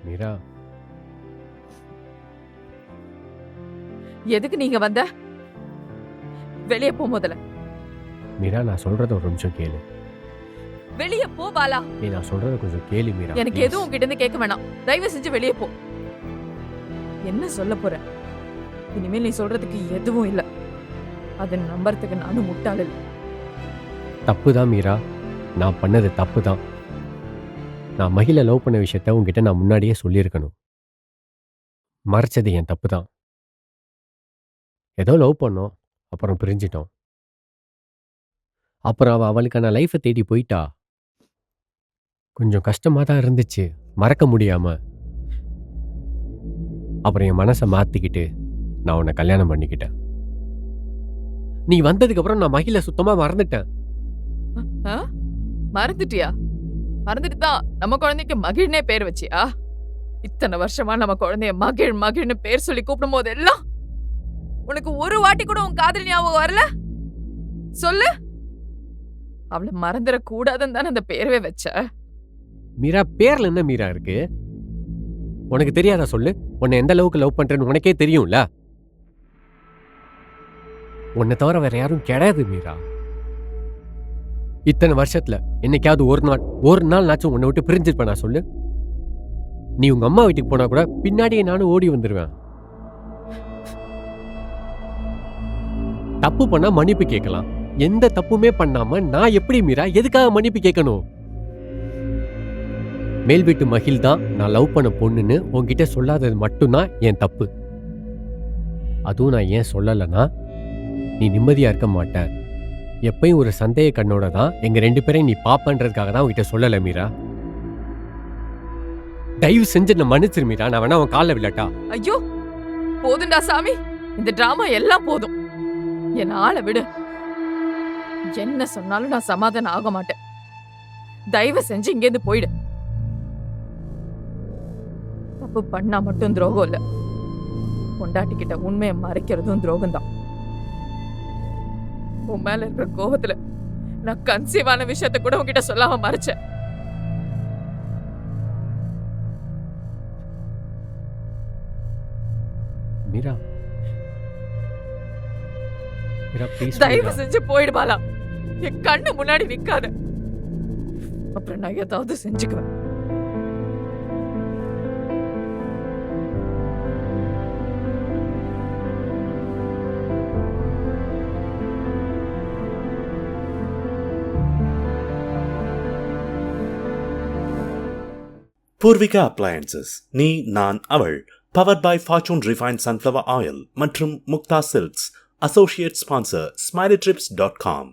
மீரா, எதுக்கு நீங்க வந்த? வெளியே போ முதல்ல. மீரா நான் சொல்றத ஒரு நிமிஷம் கேளு. வெளியே போ பாலா. நீ நான் சொல்றத கொஞ்சம் கேளு மீரா. எனக்கு please. எதுவும் உங்ககிட்ட இருந்து கேட்க வேணாம். தயவு செஞ்சு வெளியே போ. என்ன சொல்ல போற? இனிமேல் நீ சொல்றதுக்கு எதுவும் இல்ல. அதை நம்புறதுக்கு நானும் முட்டாள் இல்ல. தப்பு தான் மீரா, நான் பண்ணது தப்பு தான். நான் மகிழ லவ் பண்ண விஷயத்த உங்ககிட்ட நான் முன்னாடியே சொல்லியிருக்கணும். மறைச்சது என் தப்பு தான். ஏதோ லவ் பண்ணோம், அப்புறம் பிரிஞ்சிட்டோம். அப்புறம் அவளுக்கான லைஃப்பை தேடி போயிட்டா. கொஞ்சம் கஷ்டமா தான் இருந்துச்சு, மறக்க முடியாம. அப்புறம் என் மனசை மாத்திக்கிட்டு நான் உன்னை கல்யாணம் பண்ணிக்கிட்டேன். நீ வந்ததுக்கு அப்புறம் நான் மகிழ சுத்தமா மறந்துட்டேன். ஆ? மறந்துட்டியா? மறந்துட்டு தான் நம்ம குழந்தைக்கு மகிழ்னே பேர் வச்சியா? இத்தனை வருஷமா நம்ம குழந்தைய மகிழ் மகிழ்னு பேர் சொல்லி கூப்பிடும் போது எல்லாம் உனக்கு ஒரு வாட்டி கூட உன் காதல் ஞாபகம் வரல? சொல்லு. அவளை மறந்துட கூடாதுன்னு தானே அந்த பேரவே வச்ச. மீரா, பேர்ல என்ன மீரா இருக்கு? உனக்கு தெரியாதா சொல்லு? உன்னை எந்த அளவுக்கு லவ் பண்றேன்னு உனக்கே தெரியும்ல. உன்னை தவிர வேற யாரும் கிடையாது மீரா. இத்தனை வருஷத்துல என்னைக்காவது ஒரு நாள் நாச்சும் உன்னை விட்டு பிரிஞ்சிருப்பேன் சொல்லு. நீ உங்க அம்மா வீட்டுக்கு போனா கூட பின்னாடியே நானும் ஓடி வந்துருவேன். தப்பு பண்ணா மன்னிப்பு கேட்கலாம். எந்த தப்புமே பண்ணாம நான் எப்படி மீரா எதுக்காக மன்னிப்பு கேட்கணும்? மேல் வீட்டு மகிழ் தான் நான் லவ் பண்ண பொண்ணுன்னு உன்கிட்ட சொல்லாதது மட்டும்தான் என் தப்பு. அதுவும் நான் ஏன் சொல்லலைன்னா, நீ நிம்மதியா இருக்க மாட்ட. எப்பயும் ஒரு சந்தேக கண்ணோட தான் எங்க 2 பேரையும் நீ பாப்பன்றதுக்காக தான் உன்கிட்ட சொல்லல மீரா. தயவு செஞ்சு நான் மன்னிச்சிரு மீரா. நான் வேணா உன் காலில் விழட்டா? ஐயோ போதுண்டா சாமி, இந்த டிராமா எல்லாம் போதும். என் ஆளை விடு. என்ன சொன்னாலும் நான் சமாதானம் ஆக மாட்டேன். தயவு செஞ்சு இங்கேருந்து போயிடு. தப்பு பண்ணா மட்டும் துரோகம் இல்ல, பொண்டாட்டிக்கிட்ட உண்மையை மறைக்கிறதும் துரோகம் தான். உன் மேல இருக்கிற கோபத்துல நான் கன்சீவான விஷயத்த கூட உன்கிட்ட சொல்லாம மறைச்சேன். மீரா, மீரா ப்ளீஸ். தயவு செஞ்சு போயிடு பாலா. என் கண்ணு முன்னாடி நிக்காத. அப்புறம் நான் ஏதாவது செஞ்சுக்குவேன். பூர்விகா அப்ளையன்சஸ் நீ நான் அவள் powered by Fortune refined sunflower oil மற்றும் Mukta silks. Associate sponsor SmileyTrips.com.